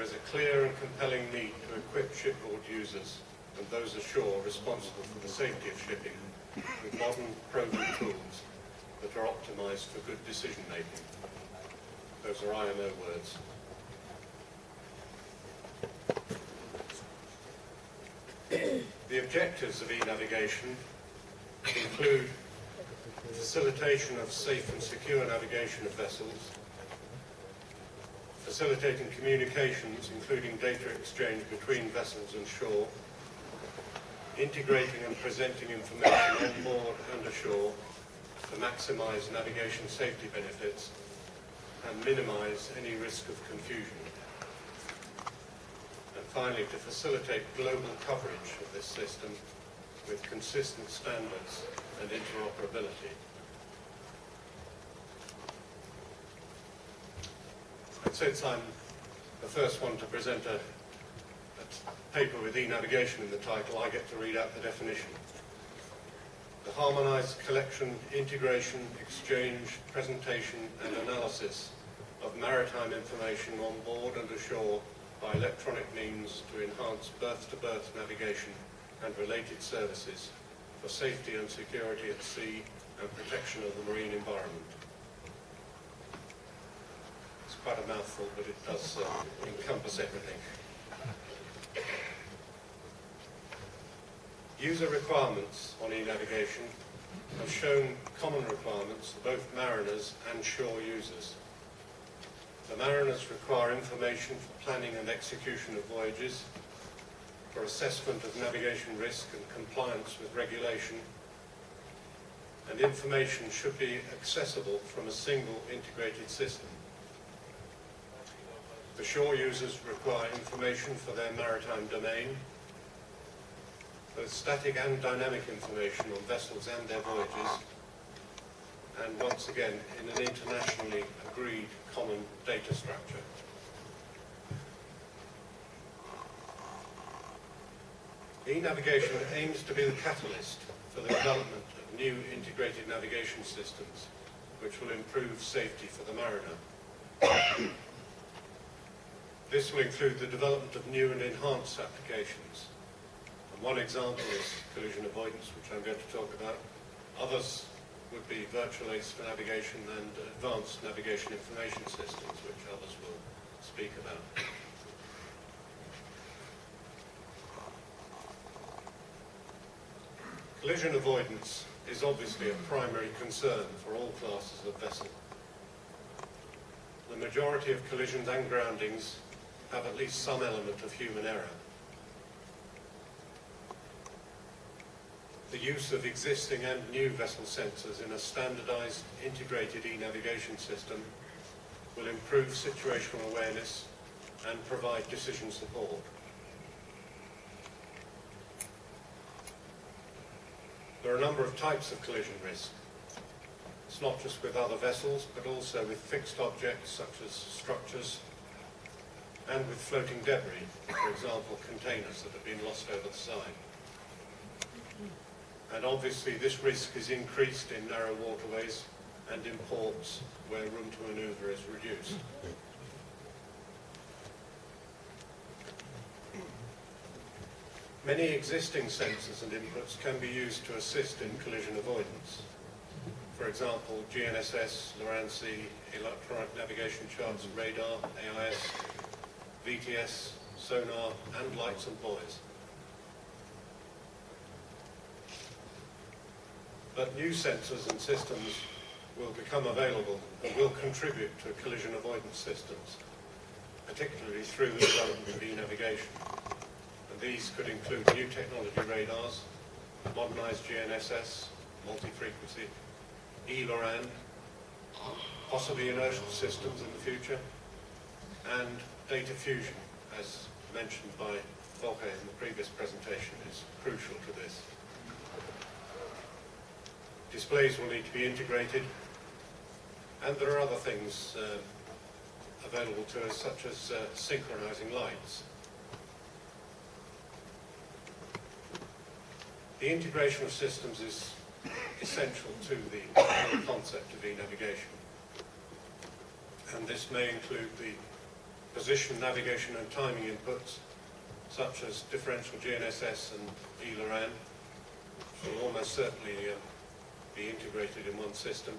is a clear and compelling need to equip shipboard users and those ashore responsible for the safety of shipping with modern, proven tools that are optimized for good decision making. Those are IMO words. The objectives of e-navigation include facilitation of safe and secure navigation of vessels, facilitating communications, including data exchange between vessels and shore, integrating and presenting information on board and ashore to maximise navigation safety benefits and minimise any risk of confusion. And finally, to facilitate global coverage of this system with consistent standards and interoperability. And since I'm the first one to present a paper with e-navigation in the title, I get to read out the definition. The harmonised collection, integration, exchange, presentation and analysis of maritime information on board and ashore by electronic means to enhance berth-to-berth navigation and related services for safety and security at sea and protection of the marine environment. It's quite a mouthful, but it does encompass everything. User requirements on e-navigation have shown common requirements for both mariners and shore users. The mariners require information for planning and execution of voyages, for assessment of navigation risk and compliance with regulation, and information should be accessible from a single integrated system. The shore users require information for their maritime domain, both static and dynamic information on vessels and their voyages, and once again in an internationally agreed common data structure. E-navigation aims to be the catalyst for the development of new integrated navigation systems which will improve safety for the mariner. This will include the development of new and enhanced applications. And one example is collision avoidance, which I'm going to talk about. Others would be virtual aids for navigation and advanced navigation information systems, which others will speak about. Collision avoidance is obviously a primary concern for all classes of vessel. The majority of collisions and groundings have at least some element of human error. The use of existing and new vessel sensors in a standardized, integrated e-navigation system will improve situational awareness and provide decision support. There are a number of types of collision risk. It's not just with other vessels, but also with fixed objects such as structures and with floating debris, for example, containers that have been lost over the side. And obviously this risk is increased in narrow waterways and in ports where room to manoeuvre is reduced. Many existing sensors and inputs can be used to assist in collision avoidance. For example, GNSS, LORAN-C, electronic navigation charts, radar, AIS, VTS, sonar, and lights and buoys. But new sensors and systems will become available and will contribute to collision avoidance systems, particularly through the development of e-navigation. And these could include new technology radars, modernized GNSS, multi-frequency, e-LORAN, possibly inertial systems in the future, and data fusion, as mentioned by Volker in the previous presentation, is crucial to this. Displays will need to be integrated, and there are other things available to us, such as synchronizing lights. The integration of systems is essential to the whole concept of e-navigation, and this may include the position, navigation and timing inputs, such as differential GNSS and VLORAN, will almost certainly be integrated in one system.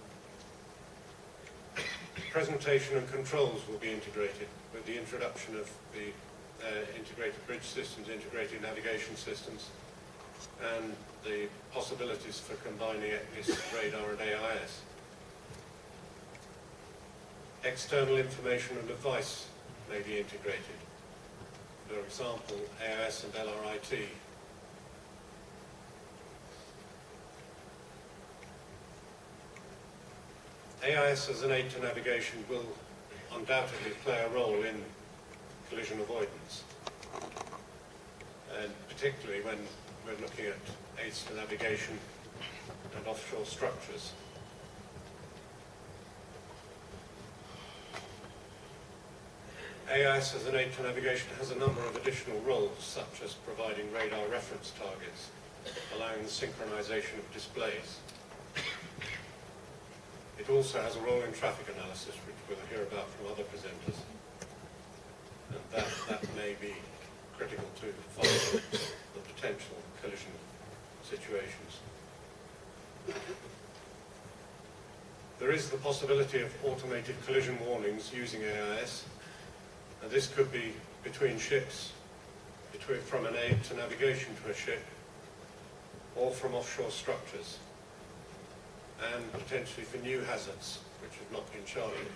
Presentation and controls will be integrated with the introduction of the integrated bridge systems, integrated navigation systems, and the possibilities for combining ECDIS, radar and AIS. External information and advice may be integrated. For example, AIS and LRIT. AIS as an aid to navigation will undoubtedly play a role in collision avoidance, and particularly when we're looking at aids to navigation and offshore structures. AIS as an aid to navigation has a number of additional roles, such as providing radar reference targets, allowing the synchronization of displays. It also has a role in traffic analysis, which we'll hear about from other presenters. And that may be critical to finding the potential collision situations. There is the possibility of automated collision warnings using AIS, and this could be between ships, from an aid to navigation to a ship, or from offshore structures, and potentially for new hazards which have not been charted.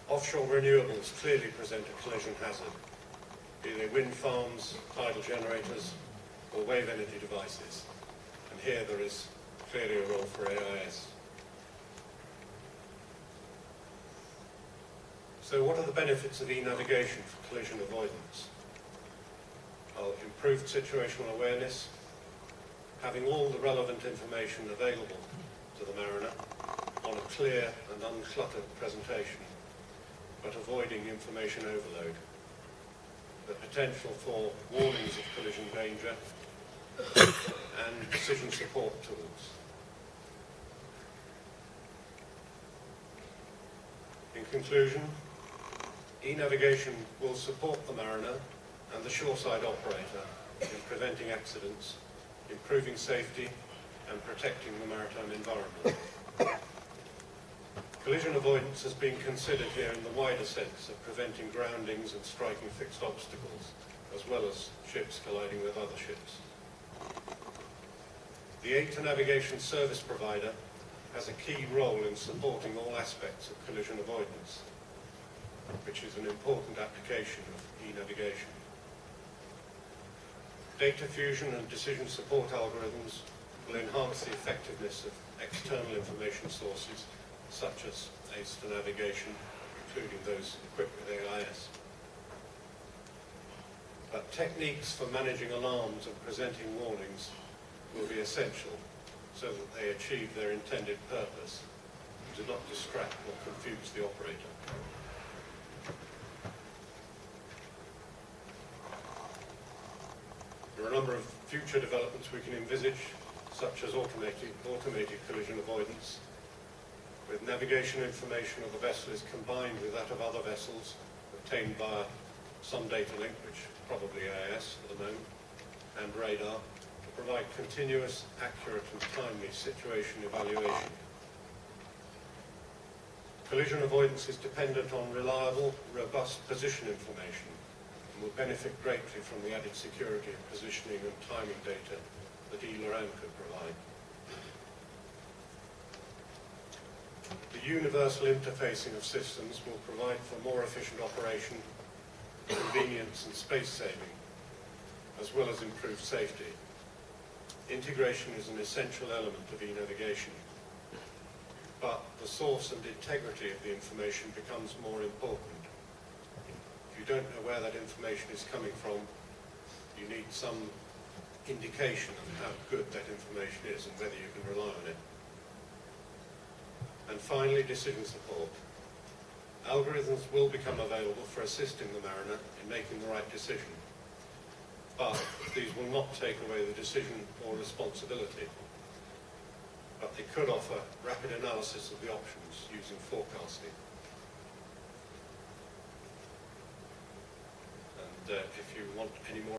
Offshore renewables clearly present a collision hazard, be they wind farms, tidal generators, or wave energy devices. And here there is clearly a role for AIS. So what are the benefits of e-navigation for collision avoidance? Well, improved situational awareness, having all the relevant information available to the mariner on a clear and uncluttered presentation, but avoiding information overload. The potential for warnings of collision danger and decision support tools. In conclusion, e-navigation will support the mariner and the shoreside operator in preventing accidents, improving safety and protecting the maritime environment. Collision avoidance has been considered here in the wider sense of preventing groundings and striking fixed obstacles, as well as ships colliding with other ships. The aid to navigation service provider has a key role in supporting all aspects of collision avoidance, which is an important application of e-navigation. Data fusion and decision support algorithms will enhance the effectiveness of external information sources, such as aids to navigation, including those equipped with AIS. But techniques for managing alarms and presenting warnings will be essential so that they achieve their intended purpose and do not distract or confuse the operator. There are a number of future developments we can envisage, such as automated collision avoidance, with navigation information of the vessel is combined with that of other vessels obtained via some data link, which probably AIS at the moment, and radar, to provide continuous, accurate and timely situation evaluation. Collision avoidance is dependent on reliable, robust position information, will benefit greatly from the added security of positioning and timing data that VLORAN could provide. The universal interfacing of systems will provide for more efficient operation, convenience and space saving, as well as improved safety. Integration is an essential element of e-navigation, but the source and integrity of the information becomes more important. If you don't know where that information is coming from, you need some indication of how good that information is and whether you can rely on it. And finally, decision support. Algorithms will become available for assisting the mariner in making the right decision, but these will not take away the decision or responsibility. but they could offer rapid analysis of the options using forecasting. And if you want any more